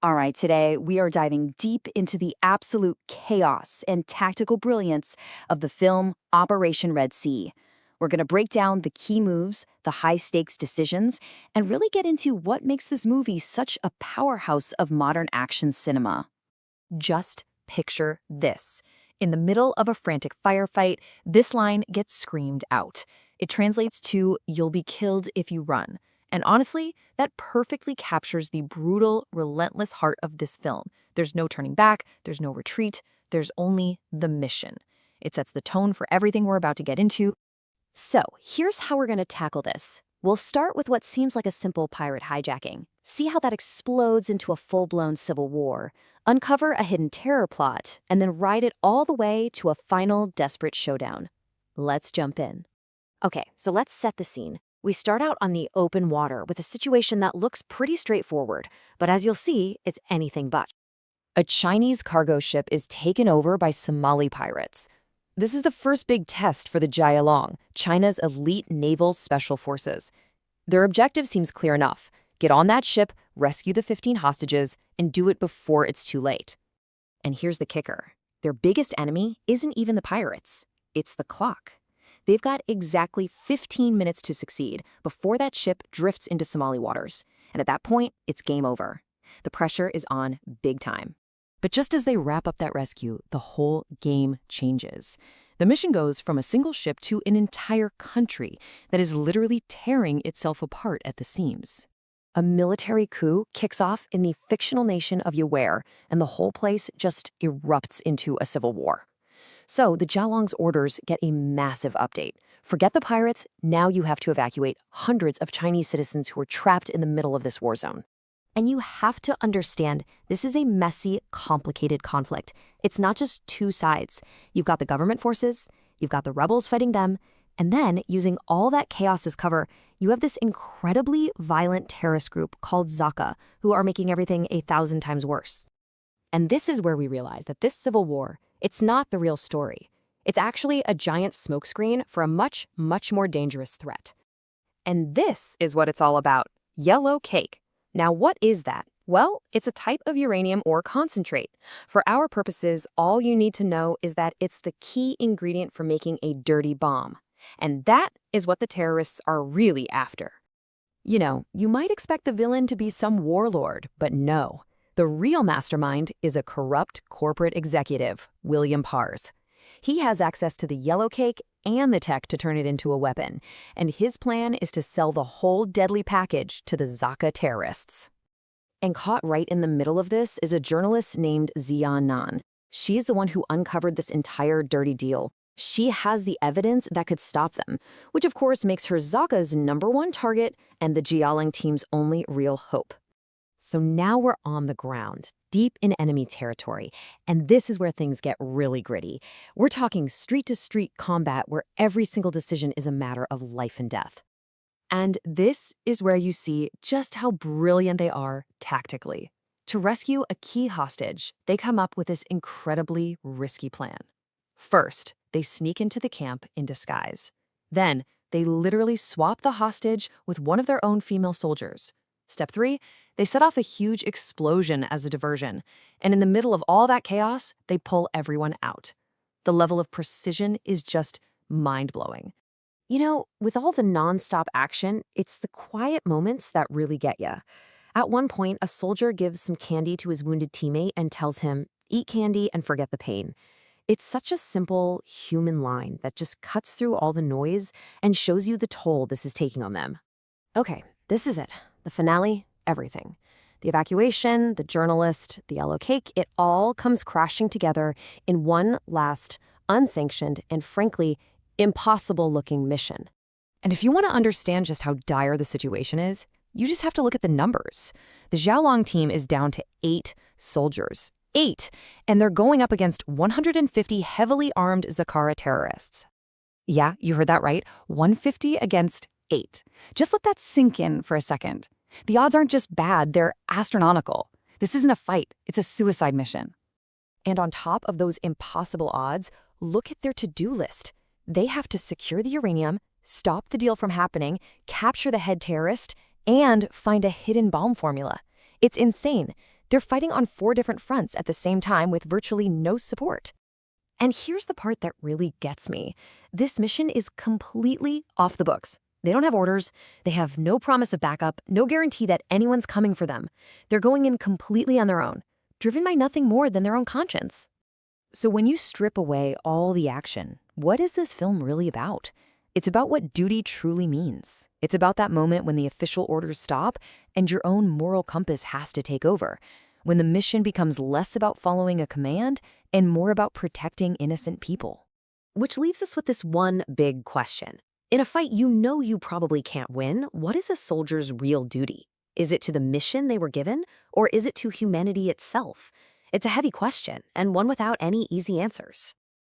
All right, today we are diving deep into the absolute chaos and tactical brilliance of the film Operation Red Sea. We're going to break down the key moves, the high stakes decisions, and really get into what makes this movie such a powerhouse of modern action cinema. Just picture this. In the middle of a frantic firefight, this line gets screamed out. It translates to, "You'll be killed if you run." And honestly, that perfectly captures the brutal, relentless heart of this film. There's no turning back, there's no retreat, there's only the mission. It sets the tone for everything we're about to get into. So, here's how we're going to tackle this. We'll start with what seems like a simple pirate hijacking. See how that explodes into a full-blown civil war. Uncover a hidden terror plot, and then ride it all the way to a final, desperate showdown. Let's jump in. Okay, so let's set the scene. We start out on the open water with a situation that looks pretty straightforward, but as you'll see, it's anything but. A Chinese cargo ship is taken over by Somali pirates. This is the first big test for the Jialong, China's elite naval special forces. Their objective seems clear enough. Get on that ship, rescue the 15 hostages, and do it before it's too late. And here's the kicker. Their biggest enemy isn't even the pirates. It's the clock. They've got exactly 15 minutes to succeed before that ship drifts into Somali waters. And at that point, it's game over. The pressure is on big time. But just as they wrap up that rescue, the whole game changes. The mission goes from a single ship to an entire country that is literally tearing itself apart at the seams. A military coup kicks off in the fictional nation of Yaware, and the whole place just erupts into a civil war. So the Jialong's orders get a massive update. Forget the pirates, now you have to evacuate hundreds of Chinese citizens who are trapped in the middle of this war zone. And you have to understand, this is a messy, complicated conflict. It's not just two sides. You've got the government forces, you've got the rebels fighting them, and then, using all that chaos as cover, you have this incredibly violent terrorist group called Zaka, who are making everything 1,000 times worse. And this is where we realize that this civil war, it's not the real story. It's actually a giant smokescreen for a much, much more dangerous threat. And this is what it's all about, yellow cake. Now, what is that? Well, it's a type of uranium ore concentrate. For our purposes, all you need to know is that it's the key ingredient for making a dirty bomb. And that is what the terrorists are really after. You know, you might expect the villain to be some warlord, but no. The real mastermind is a corrupt corporate executive, William Pars. He has access to the yellow cake and the tech to turn it into a weapon, and his plan is to sell the whole deadly package to the Zaka terrorists. And caught right in the middle of this is a journalist named Zian Nan. She's the one who uncovered this entire dirty deal. She has the evidence that could stop them, which of course makes her Zaka's #1 target and the Jialing team's only real hope. So now we're on the ground, deep in enemy territory, and this is where things get really gritty. We're talking street-to-street combat where every single decision is a matter of life and death. And this is where you see just how brilliant they are tactically. To rescue a key hostage, they come up with this incredibly risky plan. First, they sneak into the camp in disguise. Then, they literally swap the hostage with one of their own female soldiers. Step 3, they set off a huge explosion as a diversion, and in the middle of all that chaos, they pull everyone out. The level of precision is just mind-blowing. You know, with all the non-stop action, it's the quiet moments that really get ya. At one point, a soldier gives some candy to his wounded teammate and tells him, "Eat candy and forget the pain." It's such a simple, human line that just cuts through all the noise and shows you the toll this is taking on them. Okay, this is it. The finale, everything. The evacuation, the journalist, the yellow cake, it all comes crashing together in one last, unsanctioned, and frankly, impossible-looking mission. And if you want to understand just how dire the situation is, you just have to look at the numbers. The Jialong team is down to 8 soldiers. 8! And they're going up against 150 heavily armed Zakara terrorists. Yeah, you heard that right. 150 against 8. Just let that sink in for a second. The odds aren't just bad, they're astronomical. This isn't a fight, it's a suicide mission. And on top of those impossible odds, look at their to-do list. They have to secure the uranium, stop the deal from happening, capture the head terrorist, and find a hidden bomb formula. It's insane. They're fighting on 4 different fronts at the same time with virtually no support. And here's the part that really gets me. This mission is completely off the books. They don't have orders. They have no promise of backup, no guarantee that anyone's coming for them. They're going in completely on their own, driven by nothing more than their own conscience. So when you strip away all the action, what is this film really about? It's about what duty truly means. It's about that moment when the official orders stop and your own moral compass has to take over, when the mission becomes less about following a command and more about protecting innocent people. Which leaves us with this one big question. In a fight you know you probably can't win, what is a soldier's real duty? Is it to the mission they were given, or is it to humanity itself? It's a heavy question, and one without any easy answers.